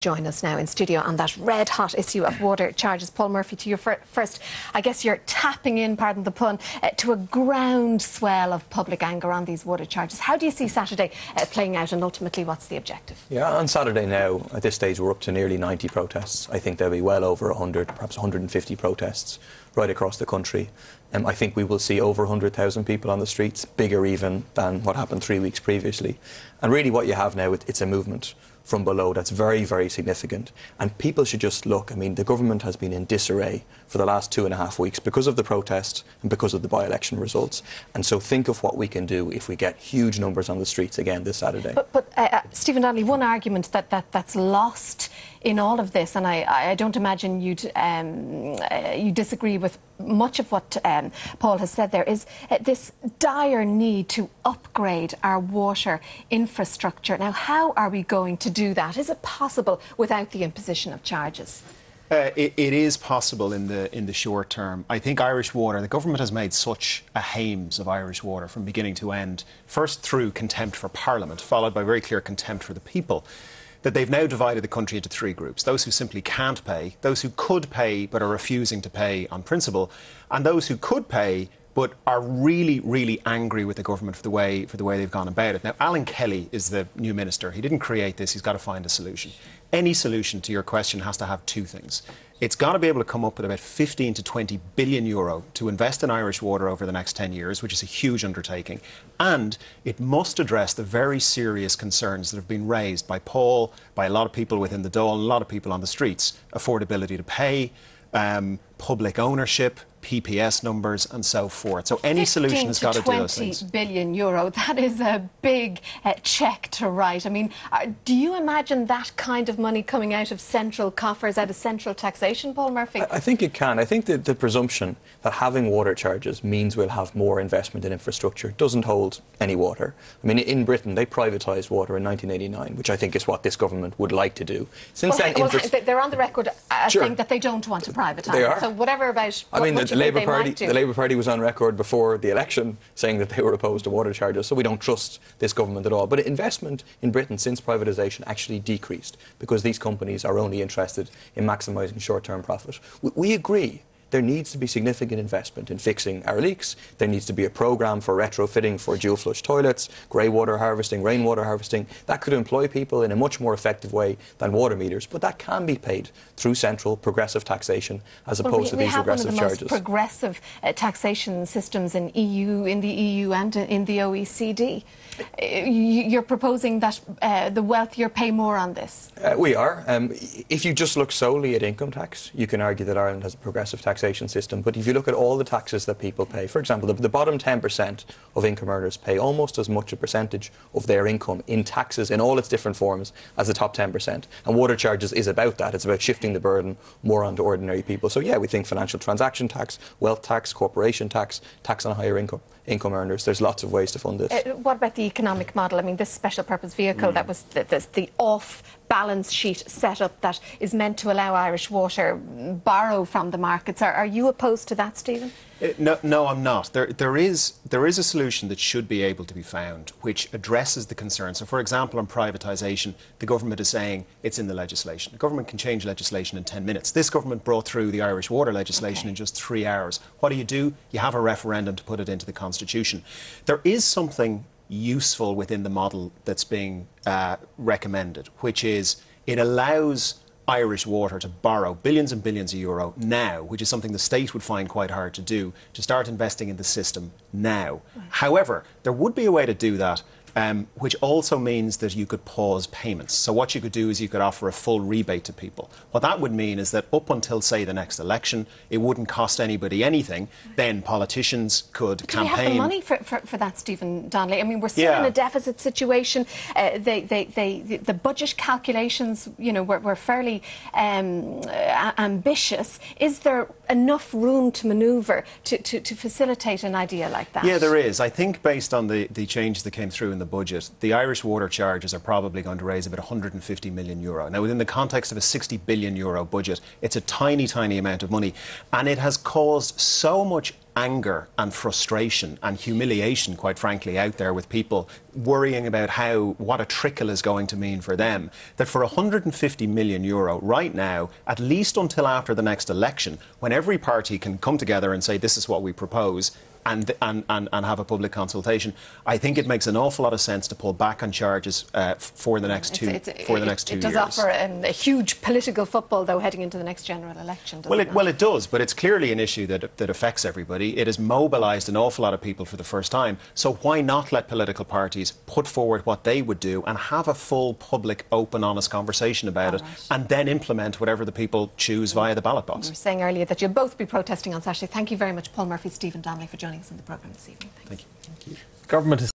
Join us now in studio on that red-hot issue of water charges. Paul Murphy, to you first. I guess you're tapping in, pardon the pun, to a groundswell of public anger on these water charges. How do you see Saturday playing out, and ultimately what's the objective? Yeah, on Saturday now, at this stage, we're up to nearly 90 protests. I think there'll be well over 100, perhaps 150 protests right across the country. I think we will see over 100,000 people on the streets, bigger even than what happened 3 weeks previously. And really what you have now, it's a movement from below that's very, very significant. And people should just look. I mean, the government has been in disarray for the last 2.5 weeks because of the protests and because of the by-election results. And so think of what we can do if we get huge numbers on the streets again this Saturday. But Stephen Donnelly, one argument that's lost in all of this, and I don't imagine you disagree with much of what Paul has said there, is this dire need to upgrade our water infrastructure. Now, how are we going to do that? Is it possible without the imposition of charges? It is possible in the short term. I think Irish Water, the government has made such a hames of Irish Water from beginning to end, first through contempt for Parliament, followed by very clear contempt for the people, that they've now divided the country into three groups: those who simply can't pay, those who could pay but are refusing to pay on principle, and those who could pay but are really, really angry with the government for the way they've gone about it. Now, Alan Kelly is the new minister. He didn't create this. He's got to find a solution. Any solution to your question has to have two things. It's got to be able to come up with about 15 to 20 billion euro to invest in Irish Water over the next 10 years, which is a huge undertaking. And it must address the very serious concerns that have been raised by Paul, by a lot of people within the Dáil, and a lot of people on the streets: affordability to pay, public ownership, PPS numbers and so forth. So any solution has got to do those things. 20 billion euro, that is a big cheque to write. I mean, do you imagine that kind of money coming out of central coffers, out of central taxation, Paul Murphy? I think it can. I think that the presumption that having water charges means we'll have more investment in infrastructure doesn't hold any water. I mean, in Britain, they privatised water in 1989, which I think is what this government would like to do. Since then, they're on the record saying that they don't want to privatise. They are. So whatever about the Labour Party was on record before the election saying that they were opposed to water charges, so we don't trust this government at all. But investment in Britain since privatisation actually decreased because these companies are only interested in maximising short-term profit. We agree there needs to be significant investment in fixing our leaks. There needs to be a programme for retrofitting for dual flush toilets, grey water harvesting, rainwater harvesting. That could employ people in a much more effective way than water meters, but that can be paid through central progressive taxation as opposed to these regressive charges. We have one of the most progressive taxation systems in the EU and in the OECD. You're proposing that the wealthier pay more on this? We are. If you just look solely at income tax, you can argue that Ireland has a progressive taxation system. But if you look at all the taxes that people pay, for example, the bottom 10% of income earners pay almost as much a percentage of their income in taxes in all its different forms as the top 10%. And water charges is about that. It's about shifting the burden more onto ordinary people. So, yeah, we think financial transaction tax, wealth tax, corporation tax, tax on higher income earners. There's lots of ways to fund this. What about the economic model? I mean, this special purpose vehicle that was the off-balance sheet setup that is meant to allow Irish Water borrow from the markets. Are you opposed to that, Stephen? No, I'm not. There is a solution that should be able to be found which addresses the concern. So, for example, on privatisation, the government is saying it's in the legislation. The government can change legislation in 10 minutes. This government brought through the Irish Water legislation in just 3 hours. What do? You have a referendum to put it into the Constitution. There is something useful within the model that's being recommended, which is it allows Irish Water to borrow billions and billions of euro now, which is something the state would find quite hard to do, to start investing in the system now. However, there would be a way to do that, which also means that you could pause payments. So what you could do is you could offer a full rebate to people. What that would mean is that up until, say, the next election, it wouldn't cost anybody anything. Then politicians could campaign. Do we have the money for that, Stephen Donnelly? I mean, we're still in a deficit situation. The budget calculations, were fairly ambitious. Is there enough room to manoeuvre to facilitate an idea like that? Yeah, there is. I think based on the changes that came through in the budget, the Irish water charges are probably going to raise about 150 million euro. Now, within the context of a 60 billion euro budget, it's a tiny, tiny amount of money, and it has caused so much anger and frustration and humiliation, quite frankly, out there with people worrying about what a trickle is going to mean for them, that for €150 million right now, at least until after the next election, when every party can come together and say this is what we propose, and have a public consultation, I think it makes an awful lot of sense to pull back on charges for the next 2 years. It does offer a huge political football, though, heading into the next general election, doesn't it? Well, it does, but it's clearly an issue that affects everybody. It has mobilised an awful lot of people for the first time. So why not let political parties put forward what they would do and have a full, public, open, honest conversation about it, and then implement whatever the people choose via the ballot box? You were saying earlier that you'll both be protesting on Saturday. Thank you very much, Paul Murphy, Stephen Donnelly, for joining us on the programme this evening. Thank you. Government is